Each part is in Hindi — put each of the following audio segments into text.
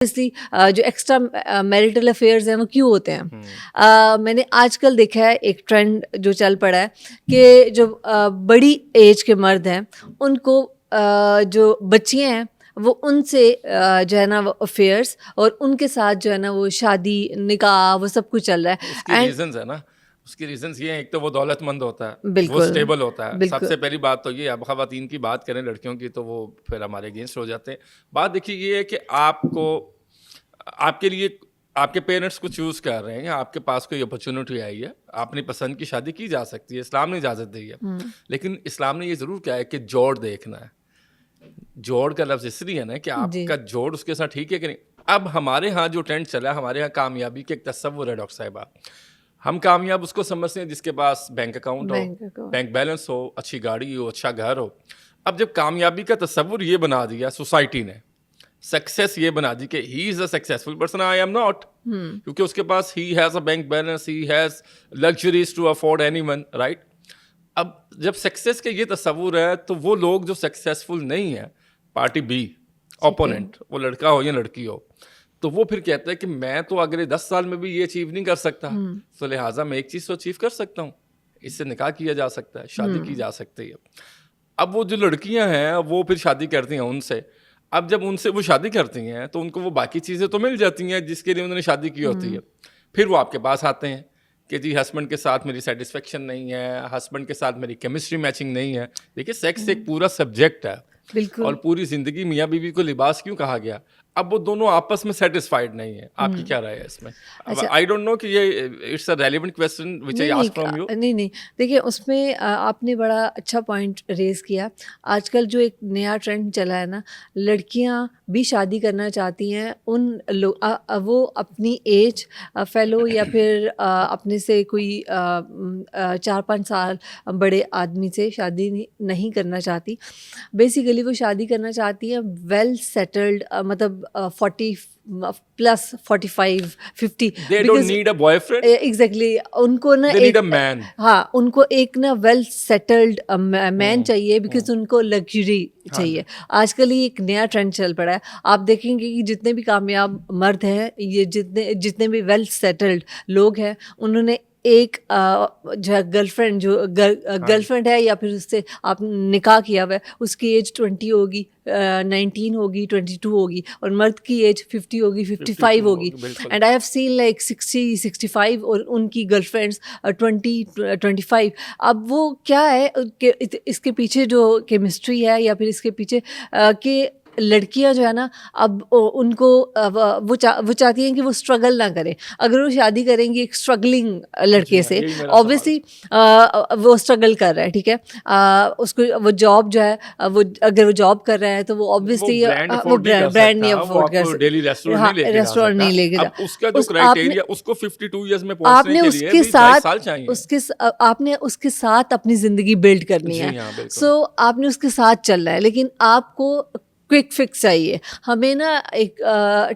ऑब्वियसली जो एक्स्ट्रा मैरिटल अफेयर्स हैं वो क्यों होते हैं। मैंने आजकल देखा है एक ट्रेंड जो चल पड़ा है कि जो बड़ी एज के मर्द हैं उनको जो बच्चियां हैं वो उनसे जो है ना वो अफेयर्स और उनके साथ जो है ना वो शादी निकाह वो सब कुछ चल रहा है। उसकी रीजंस है ना, उसके रीजंस ये हैं, एक तो वो दौलतमंद होता है, वो बिल्कुल स्टेबल होता है। बिल्कुल सबसे पहली बात तो ये, अब खवातीन की बात करें लड़कियों की तो वो फिर हमारे अगेंस्ट हो जाते हैं। बात देखिए ये है कि आपको आपके लिए आपके पेरेंट्स को चूज कर रहे हैं, आपके पास कोई अपॉर्चुनिटी आई है, अपनी पसंद की शादी की जा सकती है, इस्लाम ने इजाजत दी है। लेकिन इस्लाम ने ये जरूर किया है कि जोड़ देखना है। जोड़ का लफ्ज इसलिए है ना कि जी आपका जोड़ उसके साथ ठीक है कि नहीं। अब हमारे यहाँ जो ट्रेंड चला है, हमारे यहाँ कामयाबी के एक तस्वुर है डॉक्टर साहिबा। हम कामयाब उसको समझते हैं जिसके पास बैंक अकाउंट हो, बैंक अकाउंट बैंक बैलेंस हो, अच्छी गाड़ी हो, अच्छा घर हो। अब जब कामयाबी का तस्वुर ये बना दिया सोसाइटी ने, सक्सेस ये बना दी कि he is a successful person, I am not, क्योंकि उसके पास he has a bank balance, he has luxuries to afford anyone, right. अब जब सक्सेस के ये तस्वुर है तो वो लोग जो सक्सेसफुल नहीं है, पार्टी बी ओपोनेंट, वो लड़का हो या लड़की हो, तो वो फिर कहता है कि मैं तो अगले 10 साल में भी ये अचीव नहीं कर सकता, तो लिहाजा मैं एक चीज़ तो अचीव कर सकता हूँ, इससे निकाह किया जा सकता है, शादी की जा सकती है। अब वो जो लड़कियां हैं वो फिर शादी करती हैं उनसे। अब जब उनसे वो शादी करती हैं तो उनको वो बाकी चीज़ें तो मिल जाती हैं जिसके लिए उन्होंने शादी की होती है। फिर वो आपके पास आते हैं कि जी हस्बैंड के साथ मेरी सेटिस्फेक्शन नहीं है, हस्बैंड के साथ मेरी केमिस्ट्री मैचिंग नहीं है। देखिए सेक्स एक पूरा सब्जेक्ट है बिल्कुल और पूरी जिंदगी मियाँ बीवी को लिबास क्यों कहा गया। अब वो दोनों आपस में सेटिस्फाइड नहीं है। आपकी क्या राय है इसमें? अच्छा आई डोंट नो कि ये it's a relevant question which I नहीं आस्क फ्रॉम यू। नहीं नहीं देखिए उसमें आपने बड़ा अच्छा पॉइंट रेज किया। आजकल जो एक नया ट्रेंड चला है ना, लड़कियां भी शादी करना चाहती हैं वो अपनी एज फेलो या फिर अपने से कोई 4-5 साल बड़े आदमी से शादी नहीं करना चाहती। बेसिकली वो शादी करना चाहती हैं वेल सेटल्ड, मतलब 40 plus 45 50, they don't need a boyfriend, exactly उनको ना दे नीड अ एक मैन। हाँ उनको एक ना वेल सेटल्ड मैन चाहिए, बिकॉज उनको लग्जरी हाँ जी। चाहिए। आजकल ये एक नया ट्रेंड चल पड़ा है। आप देखेंगे कि जितने भी कामयाब मर्द हैं, ये जितने जितने भी वेल सेटल्ड लोग हैं, उन्होंने एक जो है गर्लफ्रेंड गर्लफ्रेंड है या फिर उससे आप निकाह किया हुआ है, उसकी एज 20 होगी, 19 होगी, 22 होगी, और मर्द की एज 50 होगी, 55 होगी। बिल्कुल। And I have seen like 60-65 और उनकी गर्लफ्रेंड्स 20-25। अब वो क्या है कि इसके पीछे जो केमिस्ट्री है या फिर इसके पीछे कि लड़कियां जो है ना, अब उनको वो चाहती हैं कि वो स्ट्रगल ना करें। अगर वो शादी करेंगी एक स्ट्रगलिंग जी लड़के हाँ, से, यही मेरा सवाल। ऑब्वियसली वो स्ट्रगल कर रहा है, ठीक है, उसको वो जॉब जो है वो अगर वो जॉब कर रहा है तो वो वो ऑब्वियसली ब्रांड वो अफोर्ड नहीं कर ब्रांड नहीं सकता, वो अफोर्ड कर आपको डेली सकता, रेस्टोरेंट हाँ नहीं लेके जा रेस्टोरेंट सकता। नहीं लेके जा। अब उसका जो उस क्राइटेरिया, उसको 52 इयर्स में पहुंचने आपने के लिए उसके भी 22 साल साथ चाहिए। आपने उसके साथ अपनी ज़िंदगी बिल्ड करनी है। जी हाँ, बिल्कुल। सो आपने उसके साथ चलना है, लेकिन आपको क्विक फिक्स चाहिए। हमें ना एक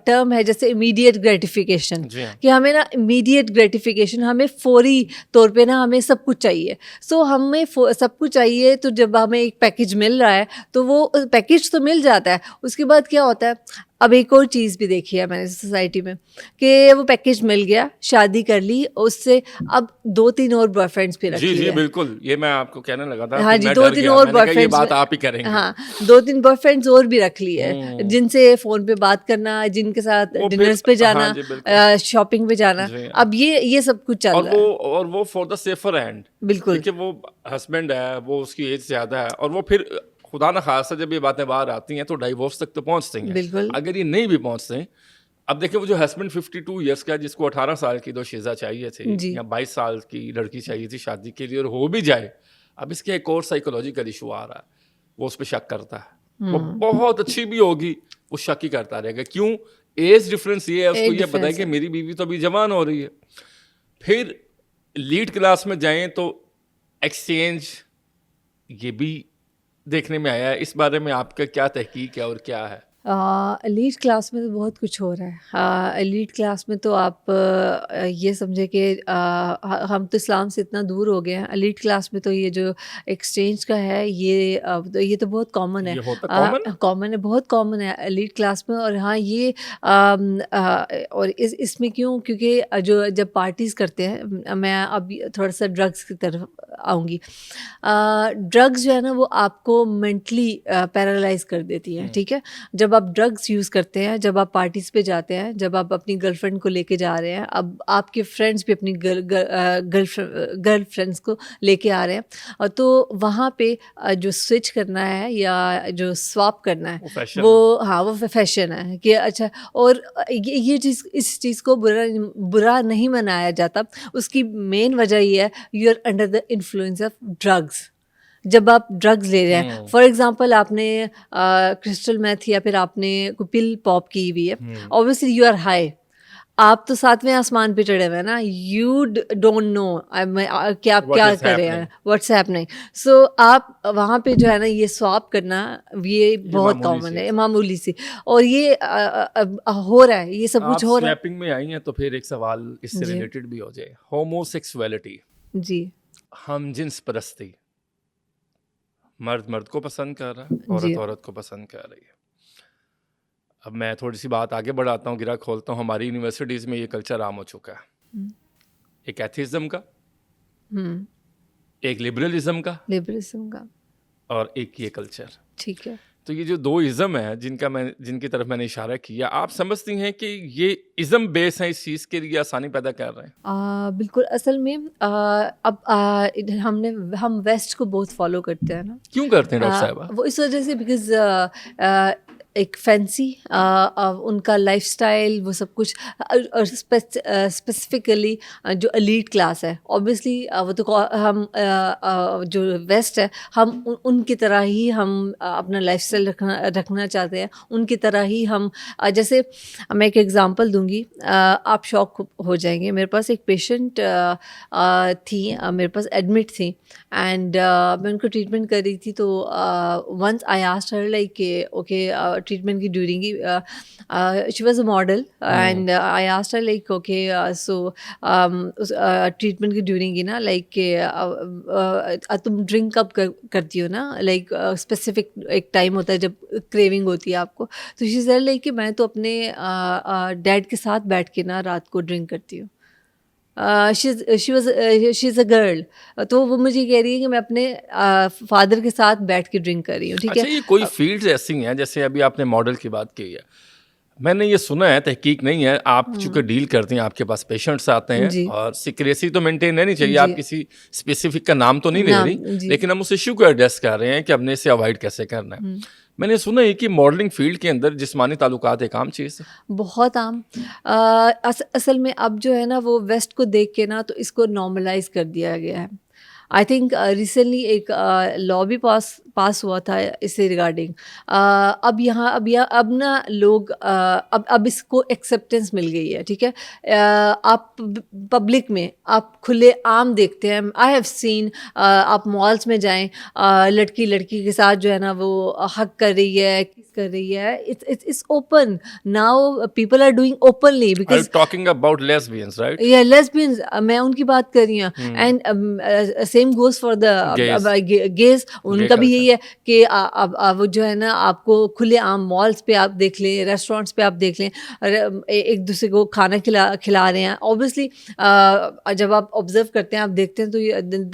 टर्म है जैसे इमीडिएट ग्रेटिफिकेशन, जी हाँ। कि हमें ना इमीडिएट ग्रेटिफिकेशन, हमें फौरी तौर पे ना हमें सब कुछ चाहिए। सो हमें सब कुछ चाहिए, तो जब हमें एक पैकेज मिल रहा है तो वो पैकेज तो मिल जाता है, उसके बाद क्या होता है। अब एक और चीज़ भी देखी है मैंने सोसाइटी में कि वो पैकेज मिल गया, शादी कर ली, उससे अब 2-3 और बॉयफ्रेंड्स भी रख जी जी लिए। बिल्कुल, ये मैं आपको कहने लगा था, हाँ फिर जी, मैं डर 2-3 गया, और मैंने कहा ये बॉयफ्रेंड्स, बात आप ही करेंगी। हाँ 2-3 बॉयफ्रेंड्स और भी रख लिए, हम्म। जिनसे फ़ोन पे बात करना, जिनके साथ वो फिर डिनर्स पे हाँ जाना, जी बिल्कुल। शॉपिंग पे जाना। जी। अब ये सब कुछ चल रहा है। और वो फॉर द सेफर एंड। बिल्कुल देखिए वो हस्बैंड है, वो उसकी एज ज्यादा है, और वो फिर खुदा न खास्ता जब ये बातें बाहर आती हैं तो डाइवोर्स तक तो पहुंचती हैं। बिल्कुल अगर ये नहीं भी पहुंचते, अब देखिए वो जो हस्बैंड 52 इयर्स का, जिसको 18 साल की दो शीज़ा चाहिए थी जी या 22 साल की लड़की चाहिए थी शादी के लिए, और हो भी जाए, अब इसके एक और साइकोलॉजिकल इशू आ रहा है। वो उस पर शक करता है, वो बहुत अच्छी भी होगी, वो शक ही करता रहेगा। क्यों? एज डिफरेंस ये है, उसको एज ये पता है डिफरेंस कि है। मेरी बीवी तो अभी जवान हो रही है। फिर लीड क्लास में जाएं तो एक्सचेंज, ये भी देखने में आया है। इस बारे में आपका क्या तहकीक है और क्या है? एलीट क्लास में तो बहुत कुछ हो रहा है। एलीट क्लास में तो आप ये समझे कि हम तो इस्लाम से इतना दूर हो गए हैं। एलीट क्लास में तो ये जो एक्सचेंज का है ये तो बहुत कॉमन है। ये होता कॉमन है? कॉमन है, बहुत कॉमन है एलीट क्लास में। और हाँ ये और इसमें क्यों, क्योंकि जो जब पार्टीज़ करते हैं, मैं अब थोड़ा सा ड्रग्स की तरफ आऊँगी। ड्रग्स जो है ना वो आपको मेंटली पैरालाइज कर देती है, ठीक है। जब आप ड्रग्स यूज़ करते हैं, जब आप पार्टीज़ पे जाते हैं, जब आप अपनी गर्लफ्रेंड को लेके जा रहे हैं, अब आपके फ्रेंड्स भी अपनी गर्लफ्रेंड्स को लेके आ रहे हैं, और तो वहाँ पे जो स्विच करना है या जो स्वैप करना है वो फैशन वो हाँ वो फैशन है कि अच्छा। और ये चीज़, इस चीज़ को बुरा नहीं मनाया जाता। उसकी मेन वजह ये है, you are under the influence of drugs. जब आप ड्रग्स ले रहे हैं, फॉर एग्जांपल आपने क्रिस्टल मेथ या फिर आपने कोई पिल पॉप की हुई है, ऑब्वियसली यू आर हाई, आप तो सातवें आसमान पे चढ़े हुए हैं ना, यू डोंट नो कि आप What क्या is कर रहे हैं, happening? What's happening. सो आप वहाँ पे जो है ना ये स्वैप करना, ये बहुत मामूली कॉमन सी है, मामूली सी। और ये हो रहा है, ये सब आप कुछ हो रहा स्वैपिंग में आई हैं तो फिर एक सवाल है। इससे जी रिलेटेड भी हो जाए। होमोसेक्सुअलिटी, जी हम जिन्स परस्ती, मर्द मर्द को पसंद कर रहा है, औरत जी औरत को पसंद कर रही है। अब मैं थोड़ी सी बात आगे बढ़ाता हूँ, गिरा खोलता हूँ। हमारी यूनिवर्सिटीज़ में ये कल्चर आम हो चुका है, एक एथिज्म का, एक लिबरलिज्म का, लिबरलिज्म का, और एक ये कल्चर। ठीक है। तो ये जो दो इज़म है जिनकी तरफ मैंने इशारा किया, आप समझती हैं कि ये इज़म बेस है इस चीज़ के लिए आसानी पैदा कर रहे हैं? बिल्कुल, असल में अब हम वेस्ट को बहुत फॉलो करते हैं ना। क्यों करते हैं डॉक्टर साहबा? वो इस वजह से, बिकॉज एक फैंसी उनका लाइफस्टाइल, वो सब कुछ, और स्पेसिफिकली जो एलीट क्लास है, ऑब्वियसली वो तो हम जो वेस्ट है, हम उनकी तरह ही हम अपना लाइफस्टाइल रखना चाहते हैं, उनकी तरह ही हम जैसे मैं एक एग्जांपल दूंगी, आप शॉक हो जाएंगे। मेरे पास एक पेशेंट थी, मेरे पाज एडमिट थी, एंड मैं उनको ट्रीटमेंट कर रही थी। तो once I asked her like okay, treatment की during she was a model, and I asked her like okay, so treatment की ड्यूरिंग ना लाइक तुम ड्रिंक कब करती हो ना, लाइक स्पेसिफिक एक टाइम होता है जब क्रेविंग होती है आपको। तो शी सेड लाइक कि मैं तो अपने डैड के साथ बैठ के ना रात को ड्रिंक करती हूँ। शी इज़ अ गर्ल, तो वो मुझे कह रही है कि मैं अपने फादर के साथ बैठ के ड्रिंक कर रही हूँ, ठीक अच्छा, है। ये कोई फील्ड्स ऐसी हैं, जैसे अभी आपने मॉडल की बात की है, मैंने ये सुना है, तहकीक नहीं है, आप चूंकि डील करते हैं, आपके पास पेशेंट्स आते हैं, जी और सिक्रेसी तो मेंटेन रहनी चाहिए। जी आप किसी स्पेसिफिक का नाम तो नहीं ले नाम रही, जी लेकिन हम उस इश्यू को एड्रेस कर रहे हैं कि हमने इसे अवॉइड कैसे करना है। मैंने सुना है कि मॉडलिंग फील्ड के अंदर जिस्मानी ताल्लुकात एक आम चीज़ है। बहुत आम। असल में अब जो है ना वो वेस्ट को देख के ना तो इसको नॉर्मलाइज कर दिया गया है। आई थिंक रिसेंटली एक लॉ भी पास हुआ था इससे रिगार्डिंग। अब ना लोग अब इसको एक्सेप्टेंस मिल गई है, ठीक है। आप पब्लिक में आप खुले आम देखते हैं। आई हैव सीन, आप मॉल्स में जाएं, लड़की लड़की के साथ जो है ना वो हक कर रही है, किस कर रही है, it's open now, people are doing openly, Are you because talking about lesbians, right? या लेस्बियंस, मैं उनकी बात कर रही हूँ। And same goes for the gays, उनका भी culture. यही है कि वो जो है ना आपको खुले आम मॉल्स पे आप देख लें, रेस्टोरेंट्स पे आप देख लें, एक दूसरे को खाना खिला रहे हैं। ऑब्वियसली जब आप ऑब्जर्व करते हैं, आप देखते हैं, तो